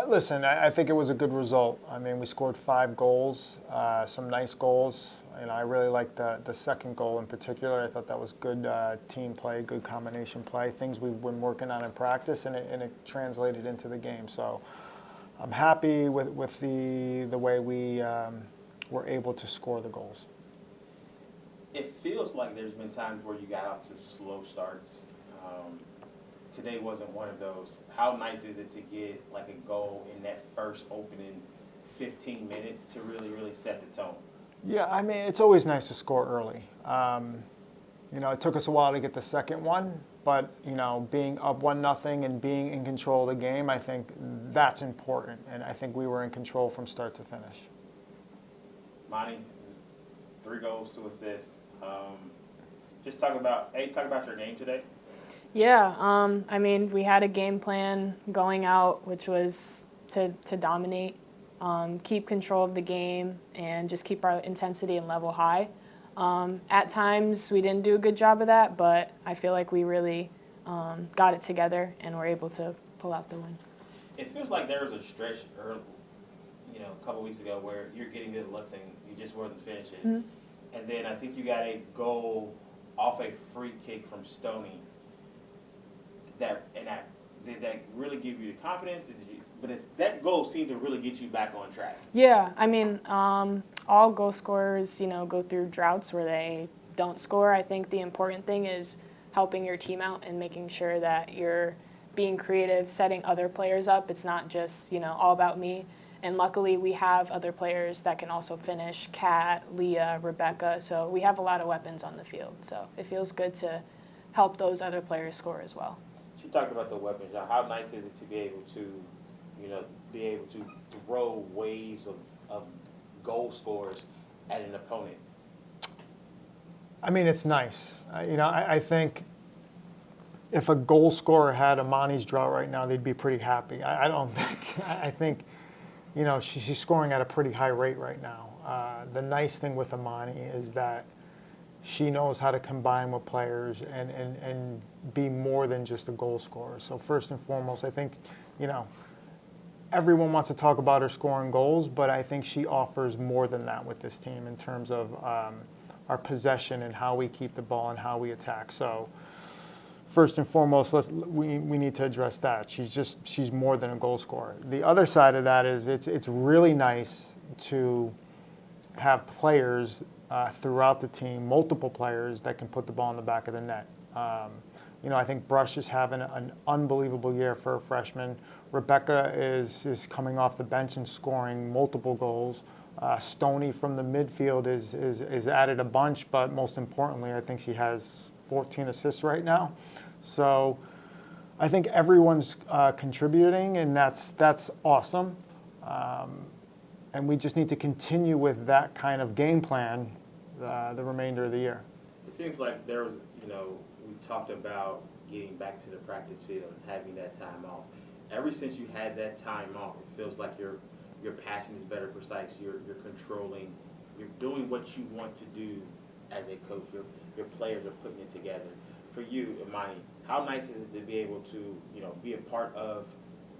Listen, I think it was a good result. I mean, we scored 5 goals, some nice goals. I really liked the second goal in particular. I thought that was good team play, good combination play, things we've been working on in practice, and it translated into the game. So I'm happy with the way we were able to score the goals. It feels like there's been times where you got off to slow starts. Today wasn't one of those. How nice is it to get like a goal in that first opening 15 minutes to really, really set the tone? Yeah, I mean, it's always nice to score early. It took us a while to get the second one, but, being up 1-0 and being in control of the game, I think that's important. And I think we were in control from start to finish. Monty, 3 goals, 2 assists. Just talk about your game today. Yeah, I mean, we had a game plan going out, which was to dominate, keep control of the game, and just keep our intensity and level high. At times, we didn't do a good job of that, but I feel like we really got it together and were able to pull out the win. It feels like there was a stretch early, a couple weeks ago where you're getting good looks and you just wasn't finishing. Mm-hmm. And then I think you got a goal off a free kick from Stoney. Did that really give you the confidence? That goal seemed to really get you back on track. Yeah, I mean, all goal scorers, go through droughts where they don't score. I think the important thing is helping your team out and making sure that you're being creative, setting other players up. It's not just, all about me. And luckily, we have other players that can also finish, Kat, Leah, Rebecca. So we have a lot of weapons on the field. So it feels good to help those other players score as well. She talked about the weapons. How nice is it to be able to throw waves of goal scorers at an opponent? I mean, it's nice. I think if a goal scorer had Amani's drought right now, they'd be pretty happy. I think, she's scoring at a pretty high rate right now. The nice thing with Amani is that she knows how to combine with players and be more than just a goal scorer. So first and foremost, I think, everyone wants to talk about her scoring goals, but I think she offers more than that with this team in terms of our possession and how we keep the ball and how we attack. So first and foremost, we need to address that. She's more than a goal scorer. The other side of that is it's really nice to have players throughout the team, multiple players that can put the ball in the back of the net. I think Brush is having an unbelievable year for a freshman. Rebecca is coming off the bench and scoring multiple goals. Stoney from the midfield is added a bunch, but most importantly, I think she has 14 assists right now. So I think everyone's contributing, and that's awesome. And we just need to continue with that kind of game plan the remainder of the year. It seems like there was, we talked about getting back to the practice field and having that time off. Ever since you had that time off, it feels like your passing is better precise. You're controlling. You're doing what you want to do as a coach. Your players are putting it together. For you, Imani, how nice is it to be able to, be a part of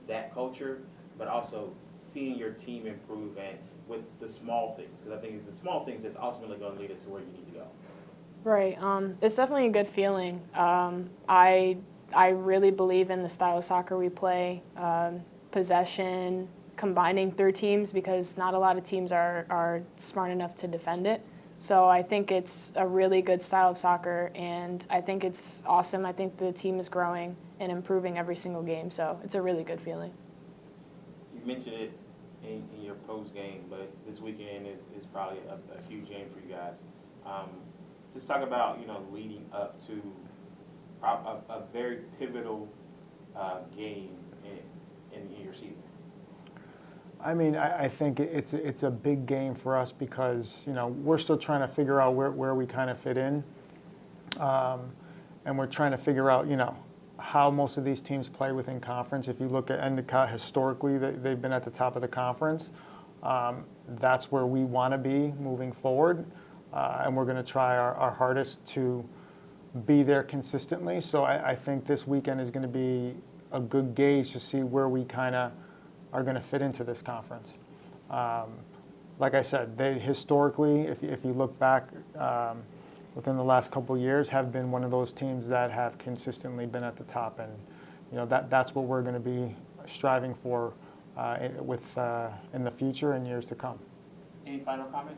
that culture, but also seeing your team improve and with the small things? Because I think it's the small things that's ultimately going to lead us to where you need to go. Right. It's definitely a good feeling. I really believe in the style of soccer we play, possession, combining through teams, because not a lot of teams are smart enough to defend it. So I think it's a really good style of soccer, and I think it's awesome. I think the team is growing and improving every single game, so it's a really good feeling. You mentioned it in your post game, but this weekend is probably a huge game for you guys. Just talk about leading up to a very pivotal game in your season. I mean, I think it's a big game for us because we're still trying to figure out where we kind of fit in, and we're trying to figure out how most of these teams play within conference. If you look at Endicott historically, they've been at the top of the conference. That's where we want to be moving forward, and we're going to try our hardest to be there consistently. So I think this weekend is going to be a good gauge to see where we kind of are going to fit into this conference. Like I said, they historically, if you look back within the last couple of years, have been one of those teams that have consistently been at the top, and that's what we're going to be striving for in the future and years to come. Any final comments?